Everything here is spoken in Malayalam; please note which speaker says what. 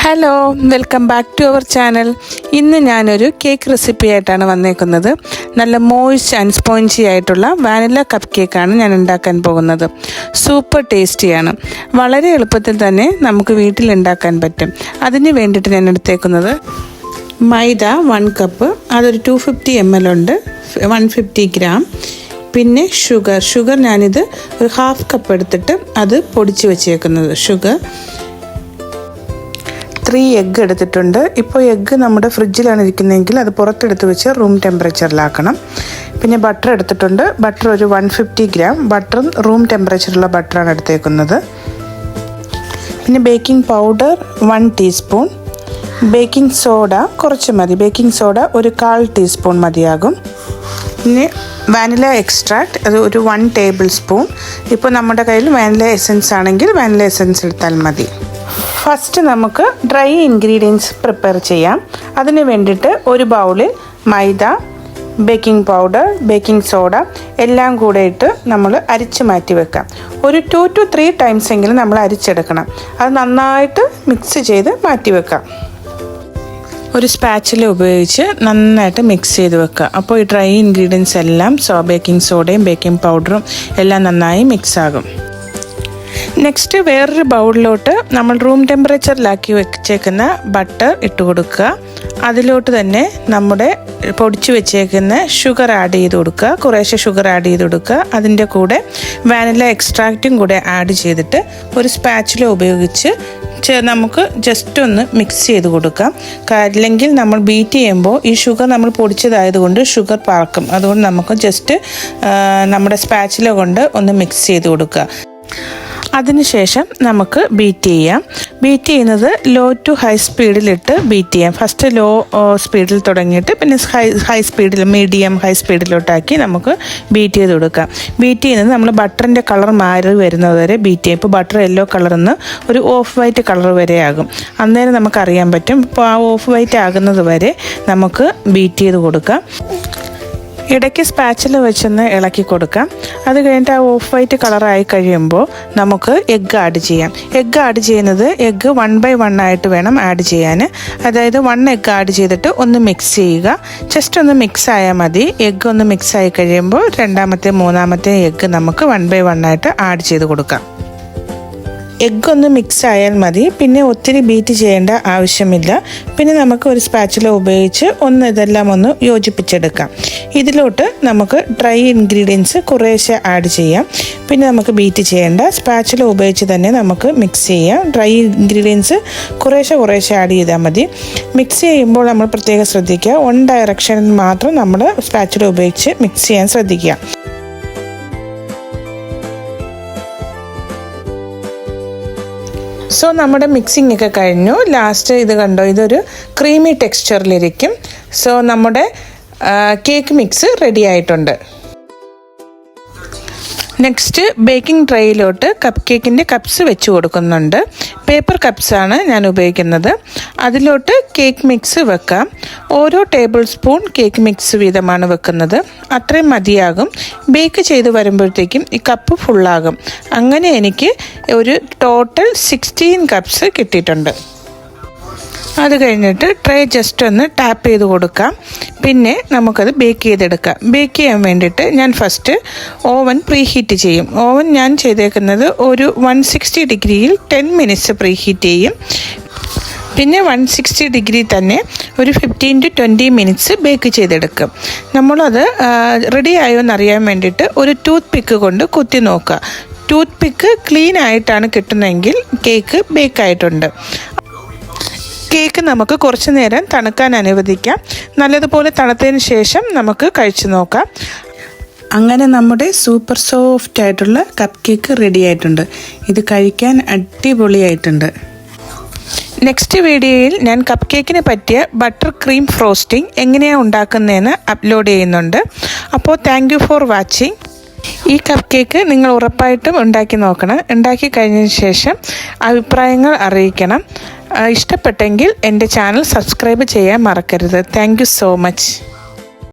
Speaker 1: Hello, welcome back to our channel. ഇന്ന് ഞാനൊരു കേക്ക് റെസിപ്പി ആയിട്ടാണ് വന്നേക്കുന്നത്. നല്ല മോയ്സ്റ്റ് ആൻഡ് സ്പോഞ്ചി ആയിട്ടുള്ള വാനില കപ്പ് കേക്കാണ് ഞാൻ ഉണ്ടാക്കാൻ പോകുന്നത്. സൂപ്പർ ടേസ്റ്റിയാണ്. വളരെ എളുപ്പത്തിൽ തന്നെ നമുക്ക് വീട്ടിൽ ഉണ്ടാക്കാൻ പറ്റും. അതിന് വേണ്ടിയിട്ട് ഞാൻ എടുത്തേക്കുന്നത് മൈദ 1 കപ്പ്, അതൊരു 250 ml ഉണ്ട്, 150 ഗ്രാം. പിന്നെ ഷുഗർ ഞാനിത് ഒരു 1/2 കപ്പ് എടുത്തിട്ട് അത് പൊടിച്ച് വെച്ചേക്കുന്നത് ഷുഗർ. 3 എഗ്ഗ് എടുത്തിട്ടുണ്ട്. ഇപ്പോൾ എഗ്ഗ് നമ്മുടെ ഫ്രിഡ്ജിലാണ് ഇരിക്കുന്നതെങ്കിൽ അത് പുറത്തെടുത്ത് വെച്ച് റൂം ടെമ്പറേച്ചറിലാക്കണം. പിന്നെ ബട്ടർ എടുത്തിട്ടുണ്ട്. ബട്ടർ ഒരു 150 ഗ്രാം. ബട്ടറും റൂം ടെമ്പറേച്ചറുള്ള ബട്ടറാണ് എടുത്തേക്കുന്നത്. പിന്നെ baking powder 1 teaspoon. Baking soda കുറച്ച് മതി. ബേക്കിംഗ് സോഡ ഒരു 1/4 ടീസ്പൂൺ മതിയാകും. പിന്നെ വാനില എക്സ്ട്രാക്റ്റ് അത് ഒരു 1 ടേബിൾ സ്പൂൺ. ഇപ്പോൾ നമ്മുടെ കയ്യിൽ വാനില എസൻസ് ആണെങ്കിൽ വാനില എസൻസ് എടുത്താൽ മതി. ഫസ്റ്റ് നമുക്ക് ഡ്രൈ ഇൻഗ്രീഡിയൻസ് പ്രിപ്പയർ ചെയ്യാം. അതിന് വേണ്ടിയിട്ട് ഒരു ബൗളിൽ മൈദ, ബേക്കിംഗ് പൗഡർ, ബേക്കിംഗ് സോഡ എല്ലാം കൂടെ ഇട്ട് നമ്മൾ അരിച്ച് മാറ്റി വെക്കാം. ഒരു 2 to 3 ടൈംസ് എങ്കിലും നമ്മൾ അരിച്ചെടുക്കണം. അത് നന്നായിട്ട് മിക്സ് ചെയ്ത് മാറ്റി വെക്കാം. ഒരു സ്പാച്ചില ഉപയോഗിച്ച് നന്നായിട്ട് മിക്സ് ചെയ്ത് വെക്കുക. അപ്പോൾ ഈ ഡ്രൈ ഇൻഗ്രീഡിയൻസ് എല്ലാം ബേക്കിംഗ് സോഡയും ബേക്കിംഗ് പൗഡറും എല്ലാം നന്നായി മിക്സ് ആകും. നെക്സ്റ്റ് വേറൊരു ബൗളിലോട്ട് നമ്മൾ റൂം ടെമ്പറേച്ചറിലാക്കി വെച്ചേക്കുന്ന ബട്ടർ ഇട്ട് കൊടുക്കുക. അതിലോട്ട് തന്നെ നമ്മുടെ പൊടിച്ച് വെച്ചേക്കുന്ന ഷുഗർ ആഡ് ചെയ്ത് കൊടുക്കുക. കുറേശ്ശെ ഷുഗർ ആഡ് ചെയ്ത് കൊടുക്കുക. അതിൻ്റെ കൂടെ വാനില എക്സ്ട്രാക്റ്റും കൂടെ ആഡ് ചെയ്തിട്ട് ഒരു സ്പാച്ചില ഉപയോഗിച്ച് നമുക്ക് ജസ്റ്റ് ഒന്ന് മിക്സ് ചെയ്ത് കൊടുക്കാം. അല്ലെങ്കിൽ നമ്മൾ ബീറ്റ് ചെയ്യുമ്പോൾ ഈ ഷുഗർ നമ്മൾ പൊടിച്ചതായതുകൊണ്ട് ഷുഗർ പറക്കും. അതുകൊണ്ട് നമുക്ക് ജസ്റ്റ് നമ്മുടെ സ്പാച്ചില കൊണ്ട് ഒന്ന് മിക്സ് ചെയ്ത് കൊടുക്കുക. അതിനുശേഷം നമുക്ക് ബീറ്റ് ചെയ്യാം. ബീറ്റ് ചെയ്യുന്നത് ലോ ടു ഹൈ സ്പീഡിലിട്ട് ബീറ്റ് ചെയ്യാം. ഫസ്റ്റ് ലോ സ്പീഡിൽ തുടങ്ങിയിട്ട് പിന്നെ ഹൈ സ്പീഡിൽ മീഡിയം ഹൈ സ്പീഡിലോട്ടാക്കി നമുക്ക് ബീറ്റ് ചെയ്ത് കൊടുക്കാം. ബീറ്റ് ചെയ്യുന്നത് നമ്മൾ ബട്ടറിൻ്റെ കളർ മാറി വരുന്നത് വരെ ബീറ്റ് ചെയ്യും. ഇപ്പോൾ ബട്ടർ യെല്ലോ കളറിൽ നിന്ന് ഒരു ഓഫ് വൈറ്റ് കളർ വരെ ആകും. അന്നേരം നമുക്കറിയാൻ പറ്റും. ഇപ്പോൾ ആ ഓഫ് വൈറ്റ് ആകുന്നത് വരെ നമുക്ക് ബീറ്റ് ചെയ്ത് കൊടുക്കാം. ഇടയ്ക്ക് സ്പാച്ചില വെച്ചൊന്ന് ഇളക്കി കൊടുക്കാം. അത് കഴിഞ്ഞിട്ട് ആ ഓഫ് വൈറ്റ് കളറായി കഴിയുമ്പോൾ നമുക്ക് എഗ്ഗ് ആഡ് ചെയ്യാം. എഗ്ഗ് ആഡ് ചെയ്യുന്നത് എഗ്ഗ് 1 by 1 ആയിട്ട് വേണം ആഡ് ചെയ്യാൻ. അതായത് 1 എഗ്ഗ് ആഡ് ചെയ്തിട്ട് ഒന്ന് മിക്സ് ചെയ്യുക. ജസ്റ്റ് ഒന്ന് മിക്സ് ആയാൽ മതി. എഗ്ഗ് ഒന്ന് മിക്സ് ആയി കഴിയുമ്പോൾ രണ്ടാമത്തെ മൂന്നാമത്തെ എഗ്ഗ് നമുക്ക് 1 by 1 ആയിട്ട് ആഡ് ചെയ്ത് കൊടുക്കാം. എഗ്ഗ് ഒന്ന് മിക്സ് ആയാൽ മതി. പിന്നെ ഒത്തിരി ബീറ്റ് ചെയ്യേണ്ട ആവശ്യമില്ല. പിന്നെ നമുക്ക് ഒരു സ്പാച്ചില ഉപയോഗിച്ച് ഇതെല്ലാം ഒന്ന് യോജിപ്പിച്ചെടുക്കാം. ഇതിലോട്ട് നമുക്ക് ഡ്രൈ ഇൻഗ്രീഡിയൻസ് കുറേശ്ശെ ആഡ് ചെയ്യാം. പിന്നെ നമുക്ക് ബീറ്റ് ചെയ്യേണ്ട, സ്പാച്ചില ഉപയോഗിച്ച് തന്നെ നമുക്ക് മിക്സ് ചെയ്യാം. ഡ്രൈ ഇൻഗ്രീഡിയൻസ് കുറേശ്ശെ ആഡ് ചെയ്താൽ മതി. മിക്സ് ചെയ്യുമ്പോൾ നമ്മൾ പ്രത്യേകം ശ്രദ്ധിക്കുക. 1 ഡയറക്ഷനിൽ മാത്രം നമ്മൾ സ്പാച്ചില ഉപയോഗിച്ച് മിക്സ് ചെയ്യാൻ ശ്രദ്ധിക്കുക. സോ നമ്മുടെ മിക്സിംഗ് ഒക്കെ കഴിഞ്ഞു. ലാസ്റ്റ് ഇത് കണ്ടോ, ഇതൊരു ക്രീമി ടെക്സ്ചറിലിരിക്കും. സോ നമ്മുടെ കേക്ക് മിക്സ് റെഡി ആയിട്ടുണ്ട്. നെക്സ്റ്റ് ബേക്കിംഗ് ട്രേയിലോട്ട് കപ്പ് കേക്കിൻ്റെ കപ്സ് വെച്ച് കൊടുക്കുന്നുണ്ട്. പേപ്പർ കപ്സാണ് ഞാൻ ഉപയോഗിക്കുന്നത്. അതിലോട്ട് കേക്ക് മിക്സ് വെക്കാം. ഓരോ ടേബിൾ സ്പൂൺ കേക്ക് മിക്സ് വീതമാണ് വെക്കുന്നത്. അത്രയും മതിയാകും. ബേക്ക് ചെയ്ത് വരുമ്പോഴത്തേക്കും ഈ കപ്പ് ഫുള്ളാകും. അങ്ങനെ എനിക്ക് ഒരു ടോട്ടൽ 16 കപ്സ് കിട്ടിയിട്ടുണ്ട്. അത് കഴിഞ്ഞിട്ട് ട്രേ ജസ്റ്റ് ഒന്ന് ടാപ്പ് ചെയ്ത് കൊടുക്കാം. പിന്നെ നമുക്കത് ബേക്ക് ചെയ്തെടുക്കാം. ബേക്ക് ചെയ്യാൻ വേണ്ടിയിട്ട് ഞാൻ ഫസ്റ്റ് ഓവൻ പ്രീ ഹീറ്റ് ചെയ്യും. ഓവൻ ഞാൻ ചെയ്തേക്കുന്നത് ഒരു 160 ഡിഗ്രിയിൽ 10 മിനിറ്റ്സ് പ്രീ ഹീറ്റ് ചെയ്യും. പിന്നെ 160 ഡിഗ്രി തന്നെ ഒരു 15 to 20 മിനിറ്റ്സ് ബേക്ക് ചെയ്തെടുക്കും. നമ്മളത് റെഡി ആയോ എന്നറിയാൻ വേണ്ടിയിട്ട് ഒരു ടൂത്ത് പിക്ക് കൊണ്ട് കുത്തി നോക്കുക. ടൂത്ത് പിക്ക് ക്ലീൻ ആയിട്ടാണ് കിട്ടുന്നതെങ്കിൽ കേക്ക് ബേക്കായിട്ടുണ്ട്. കേക്ക് നമുക്ക് കുറച്ച് നേരം തണുക്കാൻ അനുവദിക്കാം. നല്ലതുപോലെ തണുത്തതിന് ശേഷം നമുക്ക് കഴിച്ചു നോക്കാം. അങ്ങനെ നമ്മുടെ സൂപ്പർ സോഫ്റ്റ് ആയിട്ടുള്ള കപ്പ് കേക്ക് റെഡി ആയിട്ടുണ്ട്. ഇത് കഴിക്കാൻ അടിപൊളിയായിട്ടുണ്ട്. നെക്സ്റ്റ് വീഡിയോയിൽ ഞാൻ കപ്പ് കേക്കിന് പറ്റിയ ബട്ടർ ക്രീം ഫ്രോസ്റ്റിംഗ് എങ്ങനെയാണ് ഉണ്ടാക്കുന്നതെന്ന് അപ്ലോഡ് ചെയ്യുന്നുണ്ട്. അപ്പോൾ താങ്ക് യു ഫോർ വാച്ചിങ്. ഈ കപ്പ് കേക്ക് നിങ്ങൾ ഉറപ്പായിട്ടും ഉണ്ടാക്കി നോക്കണം. ഉണ്ടാക്കി കഴിഞ്ഞതിന് ശേഷം അഭിപ്രായങ്ങൾ അറിയിക്കണം. ഇഷ്ടപ്പെട്ടെങ്കിൽ എൻ്റെ ചാനൽ സബ്സ്ക്രൈബ് ചെയ്യാൻ മറക്കരുത്. Thank you so much.